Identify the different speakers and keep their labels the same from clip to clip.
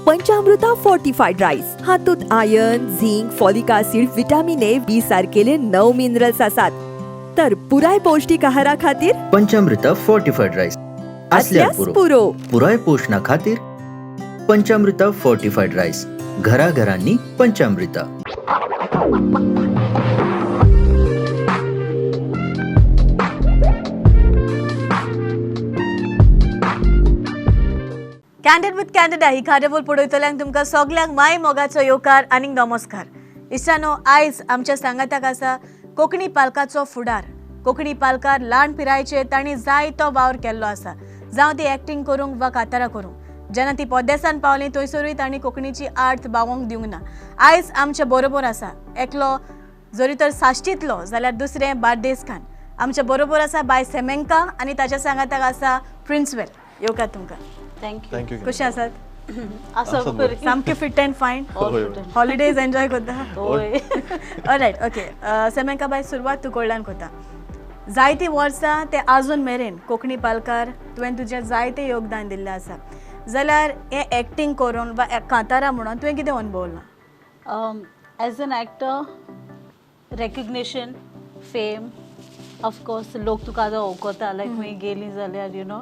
Speaker 1: पंचामृता fortified rice हातूंत iron, zinc, folic acid, vitamin A, B सारकेले 9 minerals आसात. तर पुराय पौष्टिक आहारा खातीर
Speaker 2: पंचामृता फोर्टिफाईड राईस
Speaker 1: असल्यास पुरो.
Speaker 2: पुराय पोषणा खातीर पंचामृता फोर्टिफाईड राईस. घराघरांनी पंचामृता.
Speaker 3: कॅन्डिड विथ कॅन्डिडा ही कार्यावळ पळयतल्यांक तुमकां सगल्यांक माय मोगाचो येवकार आनी नमस्कार. इश्टानो, आयज आमच्या सांगाताक आसा कोंकणी पालकाचो फुडार. कोंकणी पालकार ल्हान पिरायेचेर तांणी जायतो वावर केल्लो आसा, जावं ती एक्टिंग करूंक वा कांतारां करूंक. जेन्ना ती पोद्देसान पावली थंयसरूय तांणी कोंकणीची आर्त बावोंक दिवंक ना. आयज आमचे बरोबर आसा एकलो जरी तर साश्टीतलो जाल्यार दुसरें बार्देसकार. आमच्या बरोबर आसा बाय सेमेंका आनी ताच्या सांगाताक आसा प्रिन्सवेल. येवकार तुमकां.
Speaker 4: थँक्यू.
Speaker 3: कशे आसात? सामके fit and fine. Holidays enjoy करता? Alright, okay. सेमेंका बाय, सुरवात तूं कडल्यान करता. जायतीं वर्सां ते आजून मेरेन कोंकणी पालकार तुवें तुजें जायतें योगदान दिल्लें आसा. जाल्यार हें एक्टिंग करून वा कांतारां म्हणून तुवें कितें अनुभवलां?
Speaker 4: As an actor, recognition, fame, of course लोक तुका आतां वळखता, लायक खंय गेलीं जाल्यार यू नो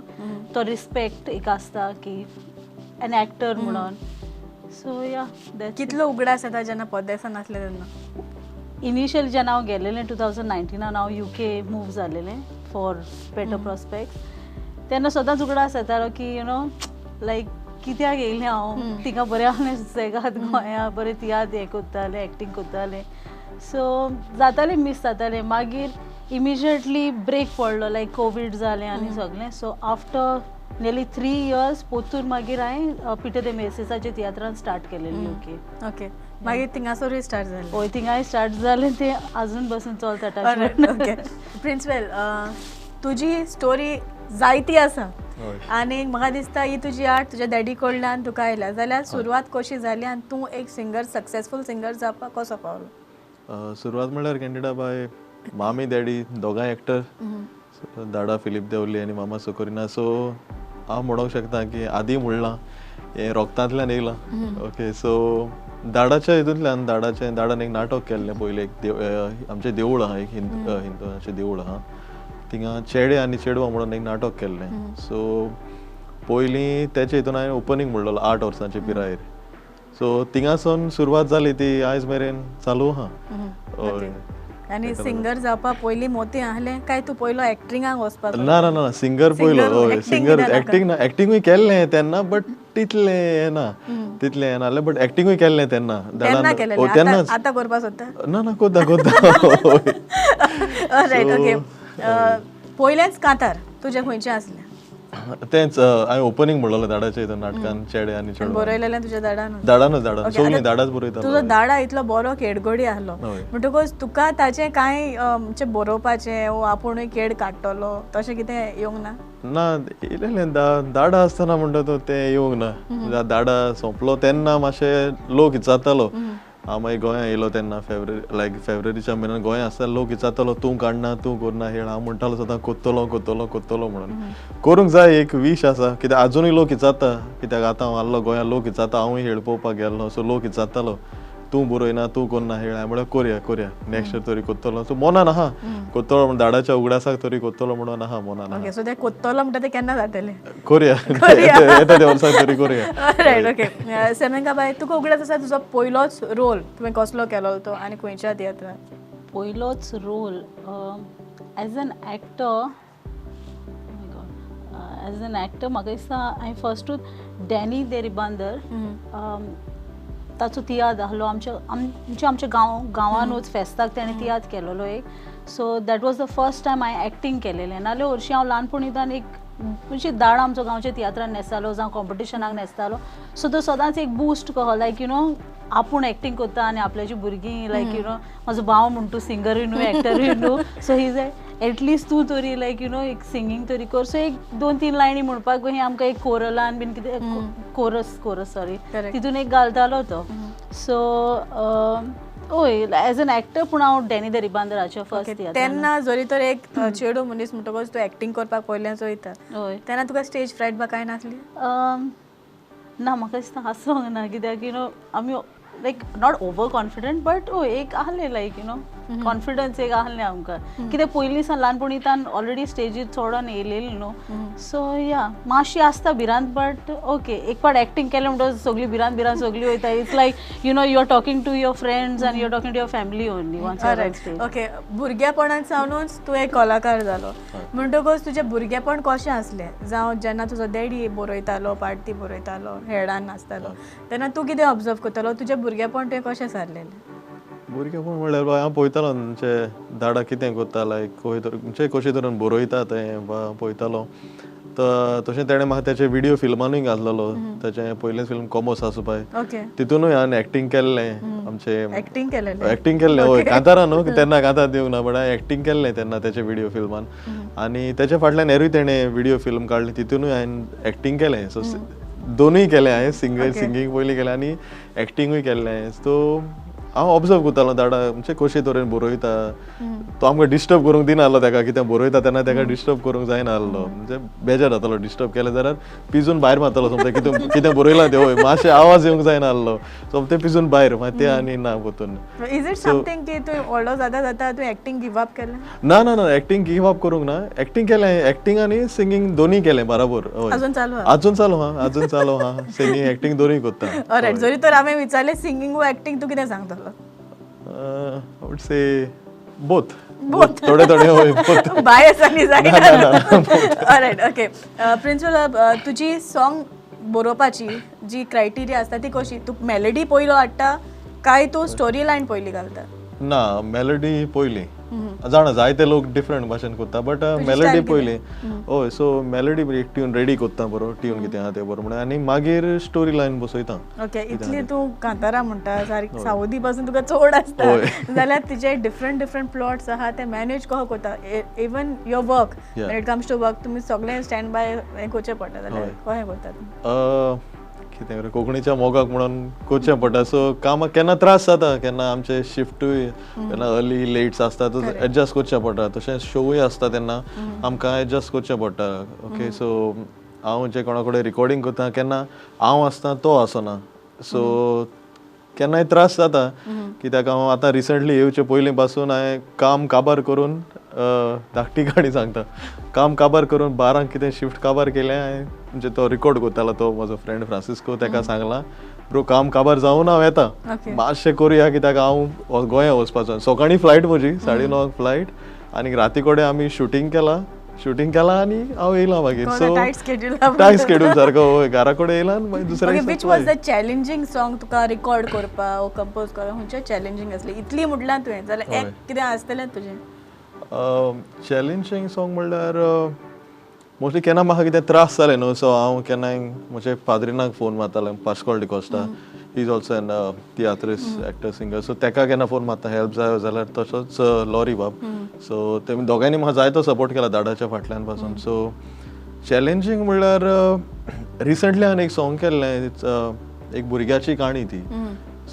Speaker 4: तो रिस्पेक्ट एक आसता की एन एक्टर म्हणून. सो या,
Speaker 3: कितलो उगडास येता जेन्ना पोद्देसान आसलें तेन्ना?
Speaker 4: इनिशियली जेन्ना हांव गेलेलें 2019 हांव UK मूव जालेलें फॉर बेटर प्रॉस्पेक्ट्स, तेन्ना सदांच उगडास येतालो की यू नो लायक कित्याक येयलें हांव तिका बरें आहलें सुसेगाद गोंया, बरें तियात्र हें करतालें, एक्टींग करतालें. सो जातालें, मिस जातालें. मागीर इमिजिएटली ब्रेक पडलो, लायक कोवीड जालें आनी सगलें. सो आफ्टर नियरली 3 years पोतून मागीर हांवें पिटर दे मेसिसाच्या तियात्रान स्टार्ट केलेलें UK.
Speaker 3: ओके. मागीर थिंगासरूय स्टार्ट जालें?
Speaker 4: हय, थिंगाय स्टार्ट जालें. तें आजून बसून चलता.
Speaker 3: ओके. प्रिन्सवेल, तुजी स्टोरी जायती आसा आनी म्हाका दिसता ही तुजी आर्ट तुज्या डॅडी कडल्यान तुका आयल्या. जाल्यार सुरवात कशी जाली आनी तूं एक सिंगर, सक्सेसफूल सिंगर जावपाक कसो पावलो?
Speaker 5: सुरवात म्हणल्यार कॅन्डिडा बाय मामी डॅडी दोगांय एक्टर, दादा फिलीप देवली आनी मामा सुकोरिना. सो हांव म्हणूंक शकता की आदी म्हणलां हें रोगतांतल्यान येयलां. ओके. सो दाडाच्या हितूंतल्यान दाडान एक नाटक केल्लें पयलीं. एक आमचें देवूळ आहा, एक हिंदूचें देवूळ आहा, थिंगा चेडे आनी चेडवां म्हणून एक नाटक केल्लें. सो पयलीं तेचे हितून हांवें ओपनींग म्हणलेलो 8 वर्सांचे पिरायेर. सो थिंगासून सुरवात जाली ती आयज मेरेन चालू आहा. हय.
Speaker 3: आनी सिंगर जावपा पयलीं मोती आहलें काय तूं पयलो एक्टिंगाक वचपाक?
Speaker 5: ना, सिंगर पयलो. हय, सिंगर. एक्टिंगूय केल्लें तेन्ना, बट तितलें येना जालें. बट एक्टिंगूय केल्लें तेन्ना.
Speaker 3: तेन्नाच. आतां करपा सोदता?
Speaker 5: ना, कोत्ता.
Speaker 3: All right, okay. पयलेंच कांतार तुजें खंयचें आसलें?
Speaker 5: तेंच हांवें ओपनींग म्हणलेलो दाडाच्या हितून नाटकान, चेडे आनी चेडवां.
Speaker 3: बरयलेलें तुज्या दाडानूच?
Speaker 5: दाडानूच सगळीं दाडाच बरयतालो.
Speaker 3: तुजो दाडा इतलो बरो खेडगडी आहलो म्हणटकूच तुका ताचें कांय बरोवपाचें वो आपुणूय खेड काडटलो तशें कितें येवंक ना?
Speaker 5: ना, इल्लें दाडा आसतना म्हणटा तो तें येवंक ना. दाडा सोंपलो तेन्ना मातशें लोक विचारतालो. हांव मागीर गोंया येयलो तेन्ना फेब्रुवारीच्या म्हयन्यान गोंया आसता. लोक विचारतालो तूं काडना, तूं करना हेळ. हांव म्हणटालो सदां कोत्तलो म्हणून. करूंक जाय, एक वीश आसा. कित्याक आजुनूय लोक विचारता, कित्याक आतां हांव आहलो गोंया, लोक विचारता. हांवूय हेळ पळोवपाक गेल्लो. सो लोक विचारतालो तूं बरयना, तूं करना हेळ. हांवें म्हळ्यार करया नेक्स्ट इयर तरी कोत्तलो. सो मोनान आहा कोत्तलो म्हणून, दाडाच्या उगडासाक तरी कोत्तलो म्हणून आहा मोनान.
Speaker 3: ओके. सो तें कोत्तलो म्हणटा तें केन्ना जातलें?
Speaker 5: करया येता त्या वर्साक तरी करया.
Speaker 3: Right, okay. सेमेंका बाय, तुका उगडास आसा तुजो पयलोच रोल तुवें कसलो केलो तो आनी खंयच्या तियात्रान?
Speaker 4: पयलोच रोल एज एन एक्टर म्हाका दिसता हांवें फस्टूच डॅनी देरिबांदर ताचो तियात्र आहलो आमच्या गांवानूच फेस्ताक ताणें तियात्र केलेलो एक. So that was the first time हांवें एक्टींग केलेलें. नाल्यार हरशीं हांव ल्हानपणींतल्यान एक म्हणजे दाड आमचो गांवच्या तियात्रान न्हेसतालो, जावं कॉम्पिटिशनाक न्हेसतालो. सो तो सदांच एक बूस्ट कहो, लायक यू नो आपूण एक्टींग करता आनी आपल्याची भुरगीं लायक यू नो म्हाजो भाव म्हण तूं सिंगरूय न्हू एक्टरूय न्हू. सो ही जाय एटलिस्ट तूं तरी लायक यू नो एक सिंगींग तरी कर. सो एक 2-3 लायनी म्हणपाक ही आमकां एक कोरलान बीन कितें कोरस सॉरी तितून एक घालतालो तो. सो हय, एज एन एक्टर पूण हांव डॅनी देरिबांदराच्या फर्स्ट
Speaker 3: तेन्ना जरी तर एक चेडू मनीस म्हणटकच तूं एक्टींग करपाक पयलेंच वयता, तेन्ना तुका स्टेज फ्रायट बा कांय नासली?
Speaker 4: ना म्हाका दिसता हांसोंक ना कित्याक आमी लायक नॉट ओवर कॉन्फिडंट बट एक आहलें लायक कॉन्फिडन्स एक आहलें आमकां कित्याक पयलीं सान ल्हानपणींतल्यान ऑलरेडी स्टेजीर चोडोन येयलेली न्हू सो या मातशी आसता भिरांत बट ओके एक पाट एक्टींग केलें म्हणटच सगळीं भिरांत सगळीं वयता it's like you are talking to your friends आनी you are talking to your family only once on stage.
Speaker 3: Okay, भुरगेपणांत सावनूच तूं एक कलाकार जालो म्हणटकच तुजें भुरगेपण कशें आसलें जावं जेन्ना तुजो डॅडी बरयतालो पार्टी बरयतालो हेडान नाचतालो तेन्ना तूं कितें ऑब्जर्व करतालो तुजें भुरगेपण तुवें कशें सारलेलें?
Speaker 5: भुरगेपण म्हणल्यार हांव पळयतालो म्हणजे दाडा कितें करता लायक म्हणजे कशे तरेन बरयता तें पळयतालो तशें तेणें म्हाका तेचे व्हिडिओ फिल्मानूय घातलेलो तेचें पयलें फिल्म कॉमर्स आसा पळय
Speaker 3: ओके,
Speaker 5: तितूनूय हांवें एक्टींग केल्लें आमचे
Speaker 3: एक्टींग केलेलें
Speaker 5: एक्टींग केल्लें हय कांतारा न्हू तेन्ना कांतार दिवंक ना बट हांवें एक्टींग केल्लें तेन्ना तेचे व्हिडिओ फिल्मान आनी तेच्या फाटल्यान हेरूय तेणें व्हिडिओ फिल्म काडलें तितूनूय हांवें एक्टींग केलें सो दोनूय केलें हांवें सिंगींग पयलीं केलें आनी एक्टींगूय केल्लें सो हांव ऑब्जर्व करतालो दाडा म्हणजे कशे तरेन बरयता तो आमकां डिस्टर्ब करूंक दिनाहलो तेका कितें बरयता तेन्ना तेका डिस्टर्ब करूंक जायनाहलो म्हणजे बेजार जातालो डिस्टर्ब केलें जाल्यार पिजून भायर मारतालो समजा कितें बरयलां तें हय मातशें आवाज येवंक जायनाहलो सो तें पिजून भायर मागीर तें आनी ना परतून.
Speaker 3: इज इट समथींग की तूं व्हडलो जाता तूं एक्टींग गिव अप केलें?
Speaker 5: ना एक्टींग गिव अप करूंक ना एक्टींग केलें एक्टींग आनी सिंगींग दोनूय केलें बराबर.
Speaker 3: अजून चालू
Speaker 5: अजून चालू हा सिंगींग एक्टींग दोनूय करता.
Speaker 3: ऑलरायट, जरी तर हांवें विचारलें सिंगींग वो एक्टींग तूं कितें सांगतलो?
Speaker 5: I would say both. थोडे हय both.
Speaker 3: बायस आनी जायना. All right, okay. प्रिन्सिपल, तुजी सॉंग बरोवपाची जी क्रायटेरिया आसता ती कशी? तूं मेलोडी पयलो हाडटा काय तूं स्टोरी लायन पयली घालता?
Speaker 5: ना मेलोडी पयली जाणा जायते लोक डिफरंट भाशेन करता बट मेलोडी पयली हय सो मेलोडी एक ट्यून रेडी करता बरो ट्यून कितें आहा तें बरो म्हणून आनी मागीर स्टोरी लायन बसयता.
Speaker 3: ओके, इतली तूं कांतारा म्हणटा सारकी सावदी पासून तुका चड आसता जाल्यार तुजे डिफरंट प्लॉट्स आहा ते मॅनेज कहो करता? Even your work when it comes to work तुमी सगळें स्टँड बाय हें करचें पडटा जाल्यार कशें करतात?
Speaker 5: कितें कोंकणीच्या मोगाक म्हणून करचें पडटा सो कामाक केन्ना त्रास जाता केन्ना आमचे शिफ्टूय केन्ना अर्ली लेट्स आसता एडजस्ट करचें पडटा तशें शोवूय आसता तेन्ना आमकां एडजस्ट करचें पडटा. ओके, सो हांव जे कोणा कडेन रिकॉर्डिंग करता केन्ना हांव आसता तो आसना सो केन्नाय त्रास जाता कित्याक हांव आतां रिसंटली येवचे पयलीं पासून हांवें काम काबार करून धाकटी गाडी सांगता काम काबार करून 12 कितें शिफ्ट काबार केलें हांवें म्हणजे तो रिकॉर्ड करतालो तो म्हजो फ्रेंड फ्रांसिस्को तेका सांगलां ब्रो काम काबार जावन हांव येता मातशें करुया कित्याक हांव गोंया वचपाचो सकाळीं फ्लायट म्हजी 9:30 फ्लायट आनी राती कडेन आमी शूटिंग केलां आनी हांव येयलां मागीर सो टायट स्केड्यूल सारको हय घरा कडेन येयलां आनी मागीर दुसऱ्या
Speaker 3: which was the challenging song Tuka record करपाक ओ कंपोज करपाक खंयचें चॅलेंजींग आसलें? इतली म्हटल्यार तुवें जाल्यार एक कितें आसतलें तुजें?
Speaker 5: चॅलेंजींग सॉंग म्हणल्यार मोस्टली केन्ना म्हाका कितें त्रास जाले न्हू सो हांव केन्नाय म्हजे फादरीनाक फोन मारतालें Pascoal D'Costa he is also an tiatrist actor singer so तेका केन्ना फोन मारता हेल्प जाय जाल्यार तसोच लॉरी बाब सो तेमी दोगांयनी म्हाका जायतो सपोर्ट केला दाडाच्या फाटल्यान पासून. सो चॅलेंजींग म्हणल्यार रिसंटली हांवें एक सॉंग केल्लें एक भुरग्याची काणी ती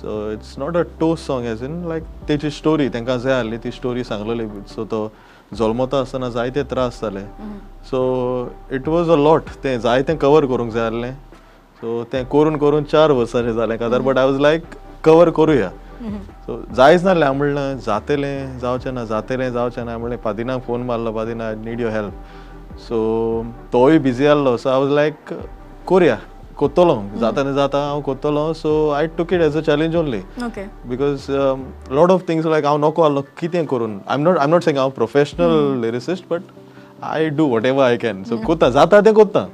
Speaker 5: so it's not a toast song as in like तेची स्टोरी तांकां जाय आहली ती स्टोरी सांगलेली सो तो जल्मता आसतना जायते त्रास जाले so it was a lot तें जायतें कवर करूंक जाय आहलें सो तें करून 4 वर्सांचें जालें कातर but I was like cover करुया सो जायच नासलें हांव म्हणलें जावचें ना म्हणलें पादिनाक फोन मारलो पादिना I need your help so तोय बिजी आहलो सो आय वॉज लायक करुया कोत्तलो जाता हांव कोत्तलो so I took it as a challenge only because lot of things like हांव नोको आहलो कितें करून आय एम नॉट सेइंग हांव professional lyricist but I do whatever I can so कोत्ता जाता तें कोत्ता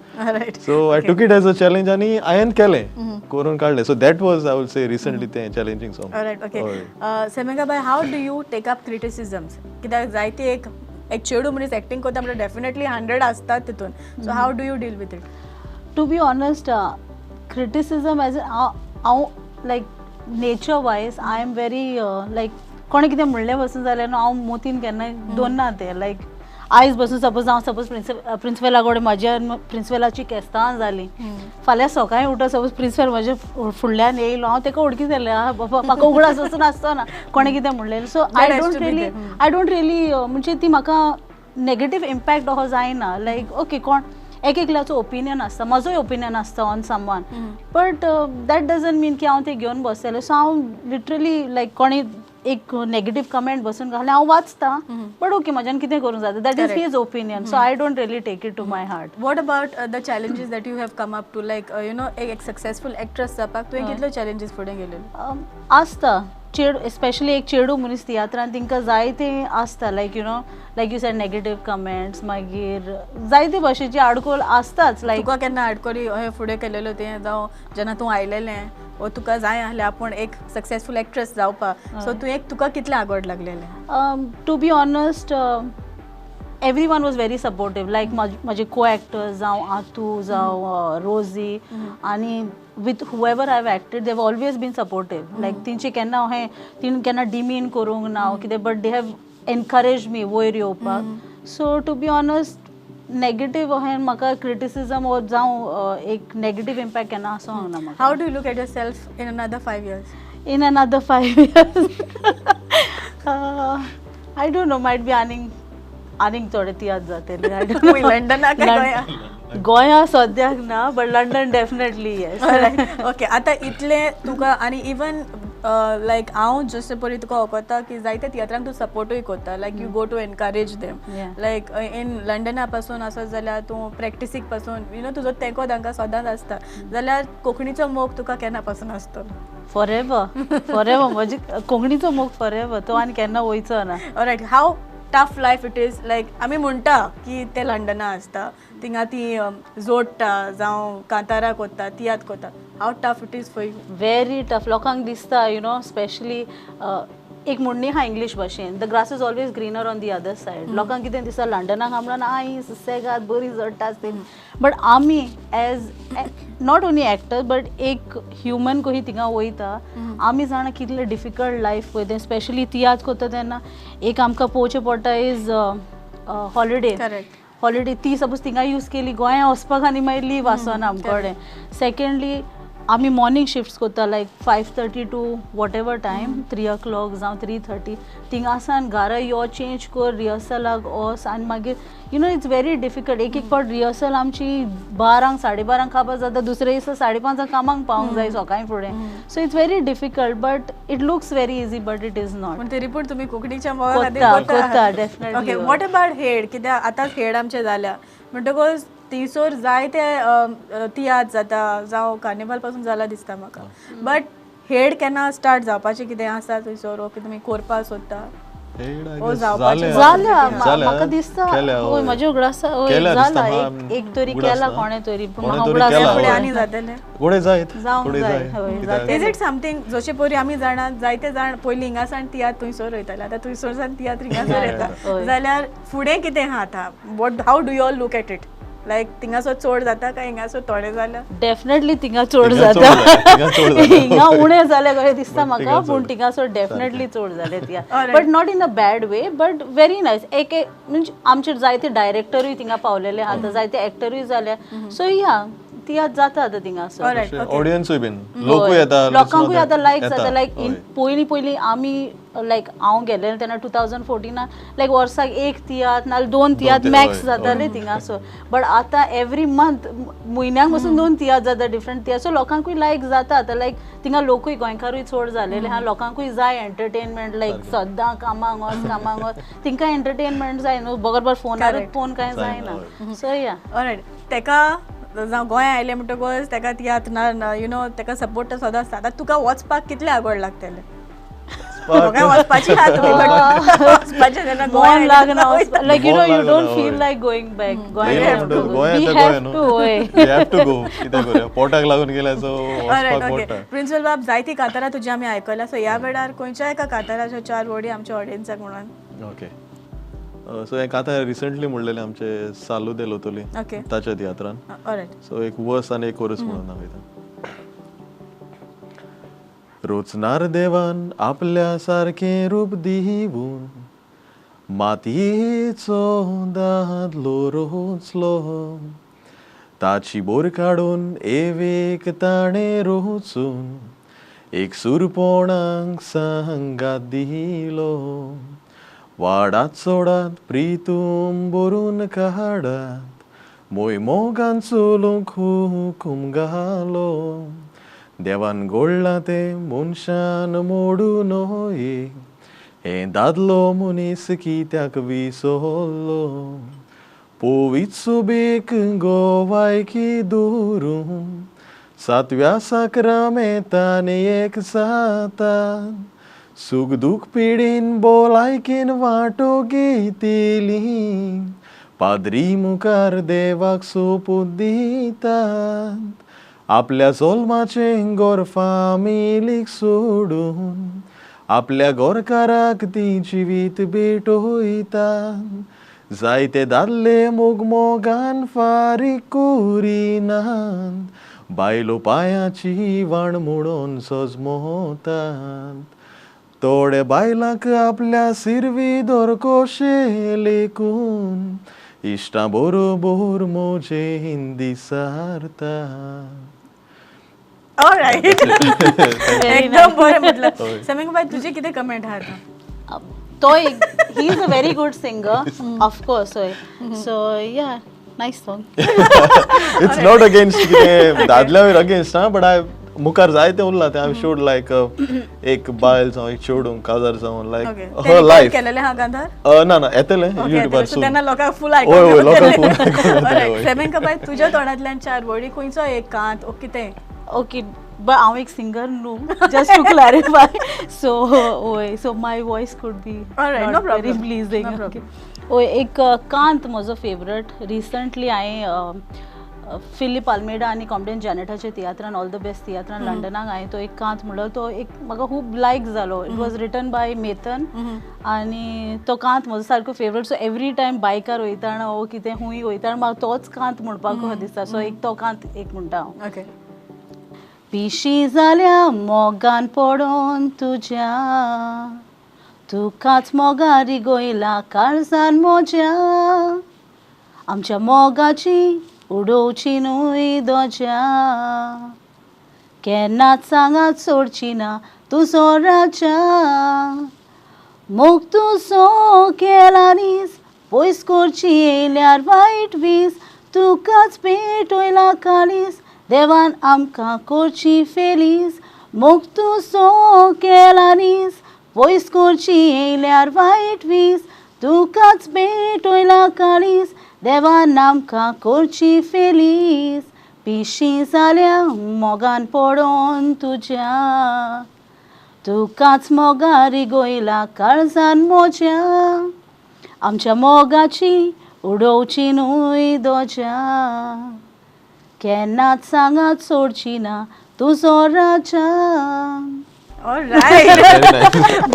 Speaker 5: so I took it as a challenge आनी हांवें केलें करून काडलें so that was I would say recently तें challenging song.
Speaker 3: Alright, okay. Semeka बाय, how do you take up criticisms? कित्याक जायते एक चेडू मनीस एक्टींग करता म्हणजे डेफिनेटली 100 आसतात तितून so how do you deal with it?
Speaker 4: To be honest criticism as हांव like nature wise I am very like कोणें कितें म्हणलें पासून जाल्यार न्हू हांव मोतीन केन्नाय दवरना तें लायक आयज बसून सपोज प्रिंसिपला कडेन म्हाज्या प्रिंसिपलाची केस्तां जालीं फाल्यां सकाळीं उठोन सपोज प्रिंसिपल म्हाज्या फुडल्यान येयलो हांव तेका वळखी जालें म्हाका उगडास वचून आसतना कोणें कितें म्हणलें सो आय डोंट रियली म्हणजे ती म्हाका नेगेटीव इम्पॅक्ट असो जायना लायक ओके कोण एकल्याचो ओपिनियन आसता, म्हजोय ओपिनियन आसता on someone, but that doesn't mean की हांव ते घेवन बसलेलें. सो हांव लिटरली लायक कोणी एक नेगेटीव कमेंट बसून घाललें हांव वाचता, बट ओके म्हाज्यान कितें करूंक जाता, that is his opinion, so I don't really take it to my heart.
Speaker 3: What about the challenges that you have come up to, like you know एक successful actress जावपाक तुवें कितल्यो चॅलेंजीस फुडें गेलेल्यो?
Speaker 4: आसता स्पेशली एक चेडू मनीस तियात्रान तिंका जायते आसता, लायक you know like you sed negative comments, मागीर जायते भाशेची आडकोळ आसताच. लायक
Speaker 3: तुका केन्ना आडकोळी अशें फुडें केलेलो तें जावं जेन्ना तूं आयलेलें वो तुका जाय आहलें आपूण एक सक्सेसफूल एक्ट्रेस जावपाक, सो तुका कितलें आगोड लागलेलें?
Speaker 4: To be honest everyone was very supportive, like माझे co-actors जावं आतू जावं रोजी आणि with whoever I've acted they've always been supportive, like तिंचे केन्ना अहें तीन केन्ना डिमीन करूंक ना कितें, but they have encouraged me वयर येवपाक. so to be honest negative अहें म्हाका क्रिटिसिजम वो जावं एक नेगेटीव इम्पॅक्ट केन्ना आसूंक ना म्हाका.
Speaker 3: How do you look at yourself in another 5 years?
Speaker 4: In another 5 years I don't know, might be आनीक थोडे तियात जातले.
Speaker 3: लंडनाक काय गोंया?
Speaker 4: गोंया सद्याक ना, but London definitely yes.
Speaker 3: Okay, आतां इतलें तुका आनी इवन लायक हांव जशें पळय तुका वळखता की जायते तियात्रांक तूं सपोर्टूय करता, like you go to encourage them, like in लंडना पासून आसत जाल्यार तूं प्रॅक्टिसीक पासून यू नो तुजो तेंको तांकां सदांच आसता, जाल्यार कोंकणीचो मोग तुका केन्ना पासून आसतलो?
Speaker 4: फॉरेवर म्हजी कोंकणीचो मोग फॉरेवर, तो आनी केन्ना वयचो ना.
Speaker 3: Alright, how tough life it is, like आमी म्हणटा की ते लंडना आसता थिंगा ती जोडटा जावं कांतारा कोत्ता तियात कोत्ता, how tough it is for you?
Speaker 4: Very tough. लोकांक दिसता यू नो स्पेशली एक म्हणणी हा इंग्लीश भाशेन, the grass is always greener on the other said. लोकांक कितें दिसता लंडनाक आमला आई सुसेगाद बरी जोडटा आसतली, बट आमी as not only actor but एक ह्युमन कशी थिंगा वयता, आमी जाणा कितलें डिफिकल्ट लायफ वयता, स्पेशली तियात्र कोत्ता तेन्ना एक आमकां पळोवचें पडटा इज हॉलिडे ती सपोज थिंगा यूज केली गोंया वचपाक आनी मागीर लीव आसना आमकोडें. सेकेंडली आमी मॉर्निंग शिफ्ट्स कोत्ता like 5:30 to whatever time, 3 o'clock जावं 3:30, थिंगासान घरा यो चेंज कर रिहर्सलाक वच आनी मागीर you know it's very difficult. एक फावट रिहर्सल आमची 12 12:30 खावपा जाता, दुसरे दिसा 5:30 कामाक पावूंक जाय सकाळीं फुडें. So it's very difficult, but it looks very easy but it is not.
Speaker 3: पण तरी पूण तुमी कोंकणीच्या
Speaker 4: कोत्ता definitely.
Speaker 3: Okay, what about head? कित्याक आतां हेड आमचे जाल्या म्हणटकच थिंगसर जायते तियात्र जाता जावं कार्निवल पासून जाला दिसता म्हाका, बट हेड केन्ना स्टार्ट जावपाचें कितें आसा थंयसर, ओके तुमी करपाक सोदता?
Speaker 4: म्हाका दिसता हय म्हाज्या उगडासा जाला एक तरी केला कोणे तरी, पूण म्हाका उगडासा
Speaker 3: फुडें आनी जातलें
Speaker 5: फुडें जायत
Speaker 4: जावंक जाय.
Speaker 3: इज इट समथींग जशें पयलीं आमी जाणा जायते जाण पयलीं हिंगासान तियात्र थंयसर वयताले, आतां थंयसरसान तियात्र हिंगासर येता, जाल्यार फुडें कितें आहा आतां? What how do you all look at it? Like थिंगासर चड जाता काय हिंगासर थोडें जाल्या?
Speaker 4: डेफिनेटली थिंगा चड जाता, हिंगा उणें जालें कशें दिसता म्हाका, पूण थिंगासर डेफिनेटली चड जालें tiatr, but not in a bad way, but very nice. एक म्हणजे आमचे जायते डायरेक्टरूय थिंगा पावलेले आतां, जायते एक्टरूय जाले, सो या तियात्र जाता आतां थिंगासर.
Speaker 5: ऑडियन्सूय बीन लोकूय येता,
Speaker 4: लोकांकूय आतां लायक जाता. लायक पयलीं आमी लायक हांव गेलेलें तेन्ना 2014 लायक वर्साक एक तियात्र नाल्यार 2 तियात्र मॅक्स जाताले थिंगासर, बट आतां एवरी मंथ म्हयन्याक पासून 2 तियात्र जाता डिफरंट तियात्र, सो लोकांकूय लायक जाता आतां. लायक थिंगा लोकूय गोंयकारूय चड जालेले आहा, लोकांकूय जाय एंटरटेनमेंट, लायक सद्दां कामाक वच तिंका एंटरटेनमेंट जाय न्हू, बरोबर फोनारूच फोन कांय जायना. सो या
Speaker 3: ऑलरायट, तेका जावं गोंया आयलें म्हणटकच तेका तियात्र यू नो तेका सपोर्ट सदां आसता. आतां तुका वचपाक कितलें आगोड लागतलें? वचपाची
Speaker 4: like you know you don't feel like going back. We have to
Speaker 5: go. पोटाक लागून गेल्या सो वचपाक पडटा.
Speaker 3: प्रिन्सिपल बाब, जायती कांतारां तुजी आमी आयकल्या, सो ह्या वेळार खंयच्या एका कांताराच्यो 4 वर्डी आमच्या ऑडियन्साक म्हणून?
Speaker 5: ओके, सो एक आतां रिसंटली म्हणलेलें आमचे सालू दे लोतोली ताच्या तियात्रान, सो एक वर्स आनी एक कोरस म्हणून हांव रोचनार देवान आपल्या सारखे रूप दिवून मातयेचो दादलो रोचलो, ताची बोर काडून एवेक ताणे रोचून एक सुरपोणांक सांगात दिलो, वाडात सोडात प्रितूम बरून काडात मोय मोगान चोलूंक हुकूम घालो देवान घोडला ते मनशान मोडून होय हे दादलो मनीस कित्याक विसरलो पोवीत सुबेक गोवायकी दुरून 7व्या साक्रामेंतान एक जातात सुख दुख पिडीन बोलायकीन वांटो घेतली पाद्री मुखार देवाक सोपूत दितात आपल्या चोलमाचें गोर फामिलीक सोडून आपल्या गोरकाराक ती जिवीत भेटोयतात जायते दादले मोगान फारीक करिनात बायलो पांयाची वाण म्हणून सजमोतात थोडे बायलांक आपल्या सिरवी दोरकोशे लेकून इश्टां बरोबर मोजेन दिसारता
Speaker 3: ऑलराइट एकदम बरें म्हटलं समीक बाई तुजी कितें कमेंट आहा आता
Speaker 4: तो एक he is a very good singer of course होय सो या nice song
Speaker 5: it's not against कितें दादल्या अगेन्स्ट हा बट हांव मुखार जायते उरला ते हांव शोड लायक एक बायल जावं एक चेडूं काजार जावं लायक हर लायफ
Speaker 3: केलेले हा गांधार
Speaker 5: ना येतले युट्यूबार सून
Speaker 3: त्यांना लोकांक फुल
Speaker 5: होय लोकांक फुल
Speaker 3: समीक बाई तुज्या तोंडांतल्यान 4 वर्डी खंयचो एक कांत ओ कितें
Speaker 4: ओके बट हांव एक सिंगर न्हू just to clarify so my voice could be
Speaker 3: Alright, no problem.
Speaker 4: Very pleasing
Speaker 3: No problem.
Speaker 4: ओय एक कांत म्हजो फेवरेट रिसंटली हांवें फिलीप आल्मेडा आनी कॉम्पटन जॅनेटाच्या तियात्रान ऑल द बेस्ट तियात्रान लंडनाक हांवें तो एक कांत म्हणलो तो एक म्हाका खूब लायक जालो इट वॉज रिटन बाय मेथन आनी तो कांत म्हजो सारको फेवरेट सो एवरी टायम बायकार वयताना ओ कितें खूंय वयताना म्हाका तोच कांत म्हणपाक दिसता सो एक तो कांत एक म्हणटा हांव
Speaker 3: ओके
Speaker 4: पिशी जाल्या मोगान पडोन तुज्या तुकाच मोगारी गोयला काळजान मोज्या आमच्या मोगाची उडोवची न्हूय दोज्या केन्नाच सांगात सोडची ना तुजो राजा मोग तुजो केला नीस पयस करची येयल्यार वायट वीस तुकाच पेटोयला काळीस देवान आमकां करची फेलीस मोग तुजो केला नीस पयस करची येयल्यार वायट वीस तुकाच पेटोयला काळीस देवान आमकां करची फेलीस पिशी जाल्या मोगान पडोन तुज्या तुकाच मोगारी गोयला काळजान मोज्या आमच्या मोगाची उडोवची न्हूय दोज्या केन्नाच सांगात सोडची ना तुजो राजा
Speaker 3: ऑलराइट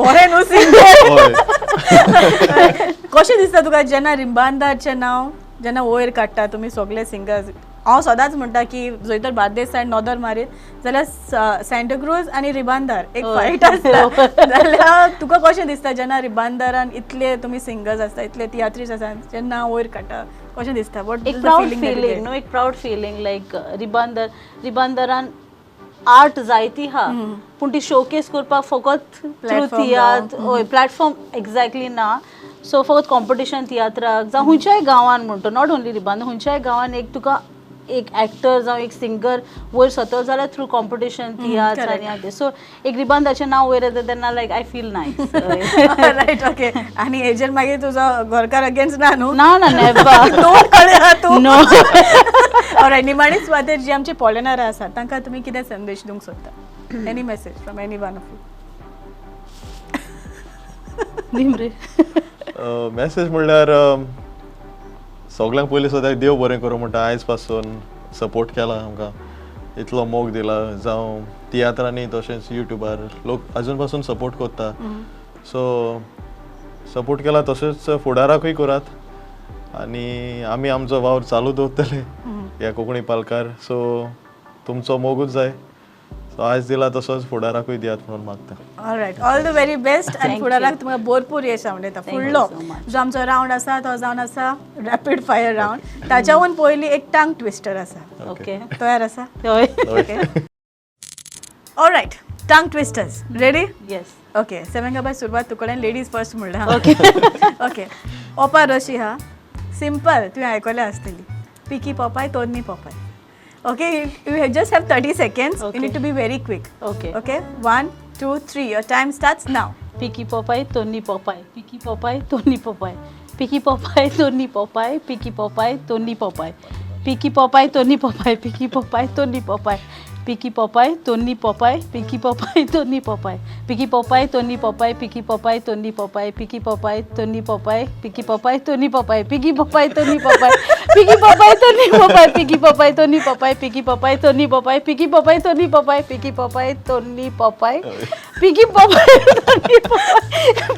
Speaker 3: बरें न्हू सिंगर कशें दिसता तुका जेन्ना रिबांदारचें नांव जेन्ना वयर काडटा तुमी सगळे सिंगर्स हांव सदांच म्हणटा की जर तर बार्देस सायड नॉर्दर मारीत जाल्यार सँटाक्रूज आनी रिबांदार एक फायट आसता जाल्यार तुका कशें दिसता जेन्ना रिबांदारान इतले तुमी सिंगर्स आसता इतले तियात्रीस आसा जेन्ना वयर काडटा कशें दिसता वॉट
Speaker 4: एक प्राउड फिलींग न्हू एक प्राउड फिलींग लायक रिबांदरान आर्ट जायती हा पूण ती शोकेस करपाक फकत थ्रू तियात्र हय प्लॅटफॉर्म एक्झॅक्टली ना सो फकत कॉम्पिटिशन तियात्राक जावं खंयच्याय गांवान म्हणटा नॉट ओन्ली रिबांदर खंयच्याय गांवान एक तुका एक एक्टर जावं एक सिंगर वयर सतत जाल्यार थ्रू कॉम्पिटिशन तियात्र आनी सो एक रिबांदाचें नांव वयर येता तेन्ना like I feel nice
Speaker 3: right okay आनी हेजेर मागीर तुजो घरकार अगेन्स्ट ना न्हू
Speaker 4: ना ना नेवर नो
Speaker 3: ऑलराइट निमाणी सुवातेर जी आमची पॉलिनारां आसा तांकां तुमी कितें संदेश दिवंक सोदता any message from any one of you
Speaker 4: निमरे
Speaker 5: मेसेज म्हणल्यार सगळ्यांक पयलीं सद्याक देव बरें करूं म्हणटा आयज पासून सपोर्ट केला आमकां इतलो मोग दिला जावं तियात्रांनी तशेंच युट्यूबार लोक अजून पासून सपोर्ट करता सो सपोर्ट केला तशेंच फुडाराकूय करात आनी आमी आमचो वावर चालू दवरतले ह्या कोंकणी पालकार सो तुमचो मोगूच जाय सो आयज दिला तसोच फुडाराकूय दियात म्हणून मागता
Speaker 3: alright all the very best आनी फुडाराक तुमकां भरपूर यश आवडटा फुडलो जो आमचो रावंड आसा तो जावन आसा रॅपीड फायर रावंड ताच्याहून पयलीं एक टंग ट्विस्टर आसा
Speaker 4: ओके
Speaker 3: तयार आसा
Speaker 4: हय
Speaker 3: okay alright tongue twisters ready
Speaker 4: yes
Speaker 3: okay सेवेंगा बाय सुरवात तुकडेन लेडीज फर्स्ट म्हणलें
Speaker 4: ओके
Speaker 3: ओके ओपा रशी हा सिंपल तुवें आयकलें आसतली Picky Popeye, Tony Popeye. Okay, you just have 30 seconds.
Speaker 4: Okay.
Speaker 3: You need to be very quick.
Speaker 4: Okay.
Speaker 3: Okay, 1, 2, 3. Your time starts now.
Speaker 4: Picky Popeye, Tony Popeye. Picky Popeye, Tony Popeye. Picky Popeye, Tony Popeye. Picky Popeye, Tony Popeye. Picky Popeye, Tony Popeye. Picky Popeye, Tony Popeye. Picky Popeye, Tony Popeye. Picky Popeye, Tony Popeye. Picky Popeye, Tony Popeye. Picky Popeye, Tony Popeye. Picky Popeye, Tony Popeye. Picky Popeye, Tony Popeye. Picky Popeye, Tony Popeye. Picky Popeye, Tony Popeye. Picky Popeye, Tony Popeye. Picky Popeye, Tony Popeye. Picky Popeye, Tony Popeye. Picky Popeye, Tony Popeye. Picky Popeye, Tony Popeye.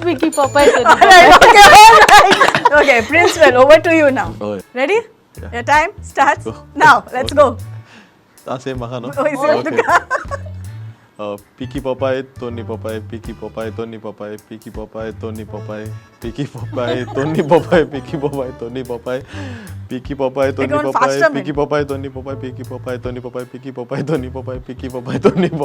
Speaker 4: Picky Popeye, Tony
Speaker 3: All
Speaker 4: Popeye.
Speaker 3: right, okay, all right. Okay, Princewell, over to you now.
Speaker 5: Oh,
Speaker 3: Ready?
Speaker 5: Yeah.
Speaker 3: Your time starts
Speaker 5: Go.
Speaker 3: now. Let's
Speaker 5: Okay.
Speaker 3: go.
Speaker 5: Same maha, no?
Speaker 3: Oh, is it
Speaker 5: Okay. Picky Popeye, Tony Popeye, Picky Popeye, Tony Popeye, Picky Popeye, Tony Popeye, Picky Popeye, Tony Popeye, Picky Popeye, Tony Popeye, Picky Popeye, Tony
Speaker 3: Go on
Speaker 5: Popeye,
Speaker 3: faster, man.
Speaker 5: Picky Popeye, Tony Popeye, Picky Popeye, Tony Popeye, Picky Popeye, Tony Popeye, Picky Popeye, Tony Popeye,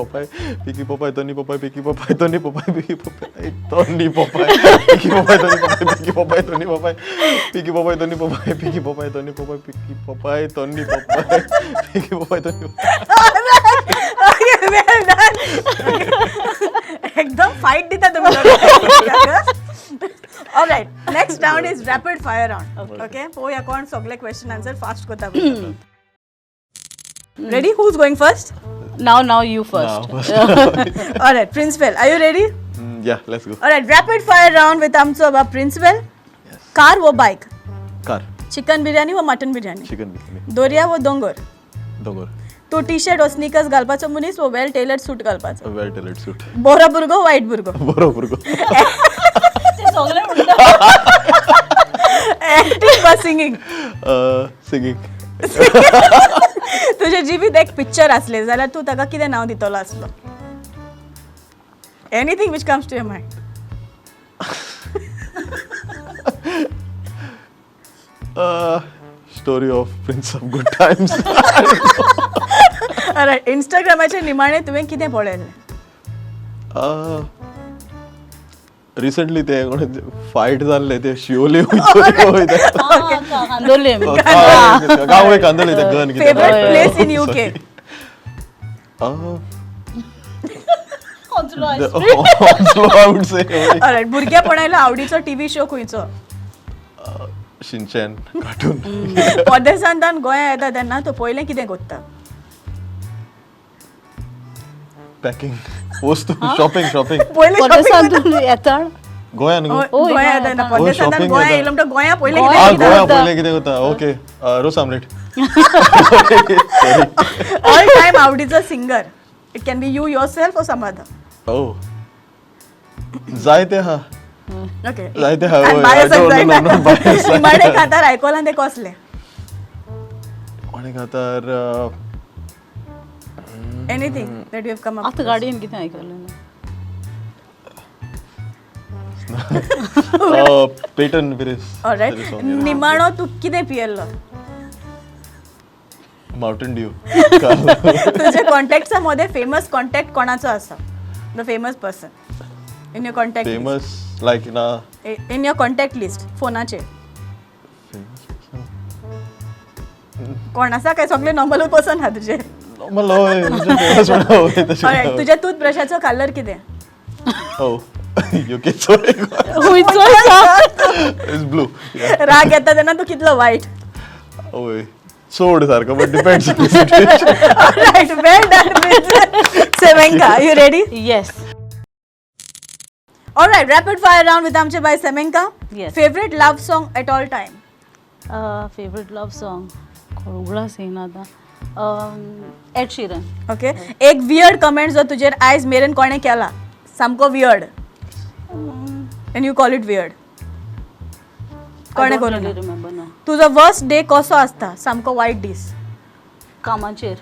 Speaker 5: Picky Popeye, Tony Popeye, Picky Popeye, Tony Popeye, Picky Popeye, Tony Popeye, Picky Popeye, Tony Popeye, Picky Popeye, Tony Popeye, Picky Popeye, Tony Popeye, Picky Popeye, Tony Popeye, Picky Popeye, Tony Popeye, Picky Popeye, Tony Popeye.
Speaker 3: Okay, well done. एकदम fight दिता तुम्ही all right next round is rapid fire round okay पोया कोण सगळे question answer fast कोता ready who is going first
Speaker 4: Now you first.
Speaker 3: All right Princewell are you ready
Speaker 5: Yeah, let's go.
Speaker 3: All right rapid fire round with आमचो बा Princewell car वो bike
Speaker 5: Car,
Speaker 3: chicken biryani व mutton biryani
Speaker 5: chicken biryani,
Speaker 3: दोर्या व दोंगर
Speaker 5: donger,
Speaker 3: तू T shirt व sneakers घालपाचो मनीस व वेल टेलर्ड सूट घालपाचो
Speaker 5: a well-tailored suit.
Speaker 3: बोरा भुरगो वायट भुरगो
Speaker 5: बरोबर गो.
Speaker 3: ऍक्टिंग व सिंगिंग
Speaker 5: Singing.
Speaker 3: तुझे जिबीत एक पिक्चर असले जाल्यार तू ताका कितें नांव दितलो आसलो anything which comes to your mind
Speaker 5: Story of Prince of Good Times.
Speaker 3: Right इंस्टाग्रामाचेर निमाणें तुवें कितें पळयलें
Speaker 5: रिसेंटली ते फायट जाल्ले ते शिवोले
Speaker 4: Andole.
Speaker 5: गांव एक कांदोले ते गन
Speaker 3: favourite place in UK
Speaker 5: I would say
Speaker 3: right भुरगेपणायलो आवडीचो टीव्ही शो खंयचो
Speaker 5: शिनचॅन कार्टून
Speaker 3: परदेसांतल्यान गोंया येता तेन्ना तो पयलें कितें कोत्ता
Speaker 5: पॅकिंग वस्तू शॉपिंग
Speaker 3: पयलें
Speaker 4: परदेसांतून येता
Speaker 5: गोंयान गो
Speaker 3: गोंया येता तेन्ना परदेसांतल्यान
Speaker 5: shopping
Speaker 3: गोंया
Speaker 5: येता.
Speaker 3: येयलो म्हणटा गोंया पयलें
Speaker 4: गोंया
Speaker 3: कितें
Speaker 5: गोंया
Speaker 3: कितें
Speaker 5: पयलें कितें करता ओके रोस आमलेट
Speaker 3: ऑल टायम आवडीचो singer it can be you yourself or some other
Speaker 5: ओ जायते हा
Speaker 3: ओके
Speaker 5: जायते हा
Speaker 3: निमाणें खातार आयकोलां ते कसले
Speaker 5: कोणे खातार
Speaker 3: anything that you have come up
Speaker 4: आतां गाडयेन कितें आयकलें
Speaker 5: पेटन बिरेस
Speaker 3: ऑलराइट निमाणो तू कितें पियेल्लो
Speaker 5: माउंटेन ड्यू
Speaker 3: तुझे कॉन्टॅक्ट्सा मध्ये फेमस कॉन्टॅक्ट कोणाचो आसा the famous person in your contact
Speaker 5: famous like ना
Speaker 3: इन युअर कॉन्टॅक्ट लिस्ट फोनाचेर कोण आसा काय सगळे नॉर्मल पर्सन आहा तुजे
Speaker 5: नॉर्मल होय फेमस
Speaker 3: ऑलराइट तुझ्या टूथब्रशाचो कलर कितें
Speaker 5: हो युके सॉरी इज ब्लू
Speaker 3: राग येता तेन्ना तू कितलो वायट
Speaker 5: ओय सोड सारको but depends
Speaker 3: alright well done Semeka you ready
Speaker 4: yes
Speaker 3: alright rapid fire round with आमचे बाय Semeka
Speaker 4: Yes.
Speaker 3: Favourite love song at all time
Speaker 4: favourite love song उगडास येयना आतां एड शिरन
Speaker 3: ओके एक वियर्ड कमेंट जो तुजेर आयज मेरेन कोणे केला सामको weird and you call it weird कोणे करून
Speaker 4: रिमेंबर ना
Speaker 3: तुजो वर्स्ट डे कसो आसता सामको वायट दीस
Speaker 4: कामाचेर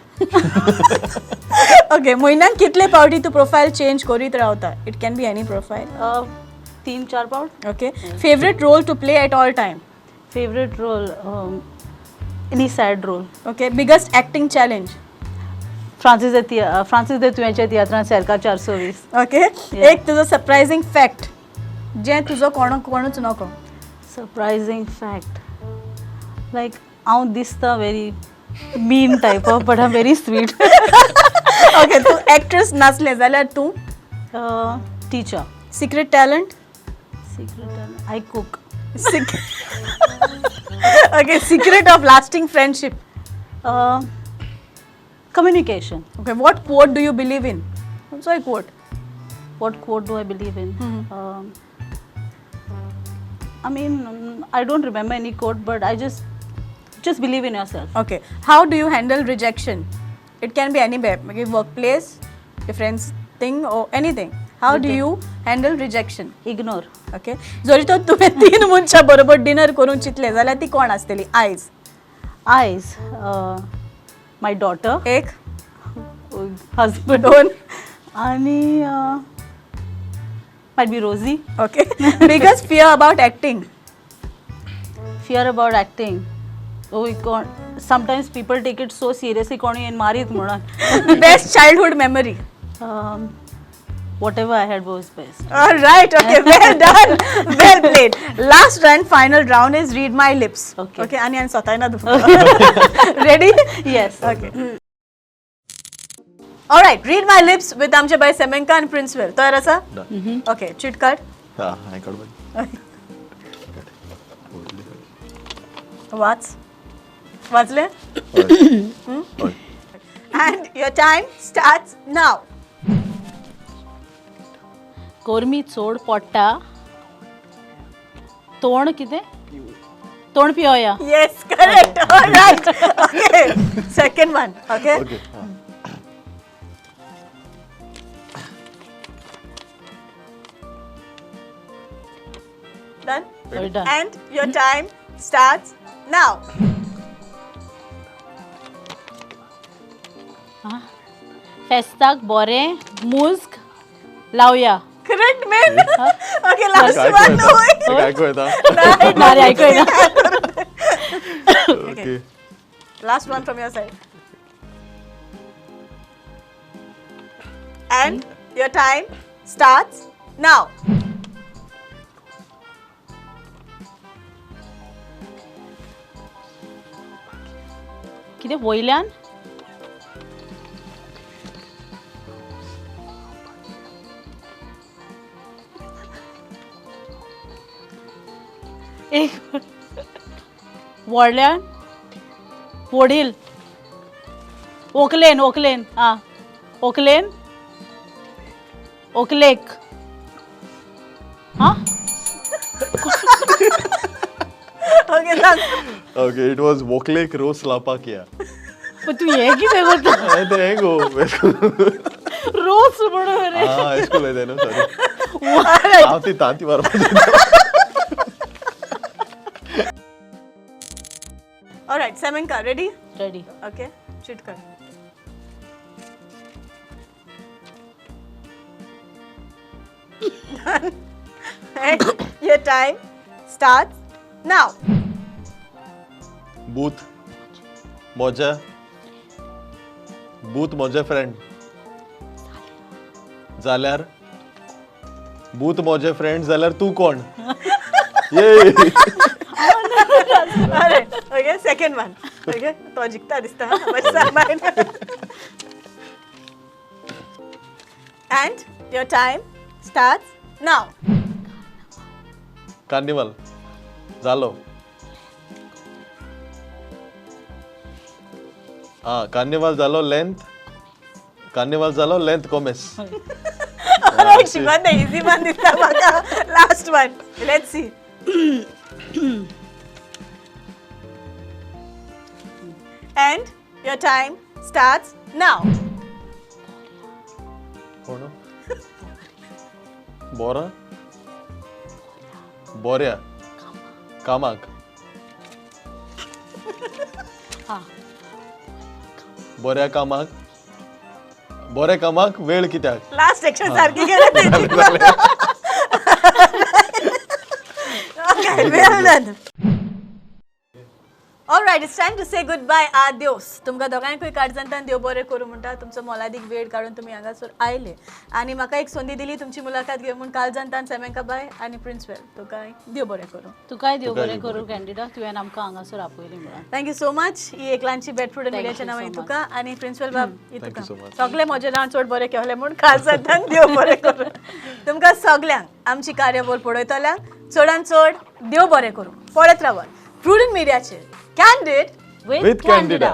Speaker 3: ओके म्हयन्याक कितले फावटी तू प्रोफायल चेंज करीत रावता it can be any profile
Speaker 4: 3-4 पावट
Speaker 3: okay favourite role to play at all time
Speaker 4: favourite role any sad role
Speaker 3: okay biggest acting challenge
Speaker 4: Francis दे तुवेंच्या तियात्रान सेरका 420
Speaker 3: ओके एक तुजो सरप्रायझींग फॅक्ट जे तुजो कोणूच नको
Speaker 4: सरप्रायझींग फॅक्ट लायक हांव दिसता very mean type of but I am very sweet.
Speaker 3: Okay, तूं एक्ट्रेस नासलें जाल्यार तूं
Speaker 4: teacher.
Speaker 3: Secret talent.
Speaker 4: Secret I cook.
Speaker 3: Okay, secret of lasting friendship.
Speaker 4: Communication.
Speaker 3: Okay, what quote do you believe in? Also a quote.
Speaker 4: What quote do I believe in? I mean, I don't remember any quote, but I just believe in yourself.
Speaker 3: Okay, how do you handle rejection? It can be anywhere, maybe workplace, your friends thing or anything. How do
Speaker 4: Okay.
Speaker 3: you handle rejection?
Speaker 4: Ignore.
Speaker 3: Okay, जरी तो तुवें 3 मनशां बरोबर dinner करूंक चिंतलें जाल्यार ती कोण आसतली? आयज
Speaker 4: Eyes. My daughter.
Speaker 3: एक,
Speaker 4: Husband.
Speaker 3: 2.
Speaker 4: आणि might be Rosie.
Speaker 3: Okay, biggest fear about acting.
Speaker 4: Fear about acting. Oh, sometimes people take it so seriously. कोणी येऊन मारीत म्हणून.
Speaker 3: Best childhood memory.
Speaker 4: Whatever I had was best.
Speaker 3: All right, okay, well done, well played. Last and final round is read my lips.
Speaker 4: Okay.
Speaker 3: Okay, आणि स्वतः ना Ready?
Speaker 4: Yes.
Speaker 3: Okay. All right, read my lips with आमचे बाय सेमेंका and Prince Will. तयार आसा? Okay, chit card.
Speaker 5: हा हाय काढ बाई.
Speaker 3: वाच. वाचले?
Speaker 5: हय.
Speaker 3: And your time starts now.
Speaker 4: Kormi चोड पडटा. तोंड कितें? तोंड पियोया.
Speaker 3: Yes, correct. All right. Okay. Second one. Okay.
Speaker 5: Okay.
Speaker 3: Done.
Speaker 4: We're done.
Speaker 3: And your time starts now.
Speaker 4: फेस्ताक बरें मुस्क लावया.
Speaker 3: Correct, man. Okay, last
Speaker 5: काय
Speaker 3: one.
Speaker 5: कोयता? काय कोयता?
Speaker 4: नारे ऐकूय ना.
Speaker 5: Okay.
Speaker 3: Last one from your side. And your time starts now.
Speaker 4: कितें वयल्यान? एक व्हडल्यान वडील. ओकलेन ओकलेन आं ओकलेन ओकलेक. हां
Speaker 3: Okay, done.
Speaker 5: ओके, इट वाज वोकलेक रोस लापाकिया.
Speaker 4: पण तू हे कितें करता?
Speaker 5: ते हेंगो.
Speaker 4: रोज म्हणून रे.
Speaker 5: हा स्कूल आहे ना सॉरी. हांव ती तांती मारपाची.
Speaker 3: All right, Semenka, ready?
Speaker 4: Ready.
Speaker 3: Okay, chit card. Done. And your time starts now.
Speaker 5: Booth मोजे फ्रेंड जाल्यार बूथ मोजे फ्रेंड जाल्यार तू कोण? ये
Speaker 3: अरे, okay, second one. Okay, तो जिंकता दिसता. बच्चा mine. And your time starts now.
Speaker 5: Carnival जालो. कार्निवल जालो length कोमेस.
Speaker 3: Alright, Shivan, the easy one दिसता म्हाका. Last one. Let's see. And your time starts now.
Speaker 5: कोण? बोऱ्या कामाक.
Speaker 4: हां
Speaker 5: बोऱ्या कामाक वेळ कित्याक?
Speaker 3: Last section सारखी गेली तेची. Okay, well done. Alright, it's time to say goodbye. आदियोस. तुमकां दोगांयकूय काळजांतल्यान देव बरें करूं म्हणटा. तुमचो मोलादीक वेळ काडून तुमी हांगासर आयले आनी म्हाका एक संदी दिली तुमची मुलाखत घेवून म्हूण काळजांतल्यान सेमेका बाय आनी प्रिन्सिपल तुकाय देव बरें करूं.
Speaker 4: तुकाय देव बरें करूं कॅन्डिडा, तुवें आमकां हांगासर आपयली म्हणून.
Speaker 3: Thank you so much. ही एक ल्हानशी बेट फूड मिडियाच्या नांवान तुका आनी प्रिन्सिपल बाब ही तुका सगळे म्हजे नांव चड बरें केलें म्हूण काळजांतल्यान देव बरें करूं. तुमकां सगल्यांक आमची कार्यावळ पळयतल्यांक चडांत चड देव बरें करूं. पळयत रावात प्रुडंट मिडियाचेर. Candid
Speaker 4: With Candida.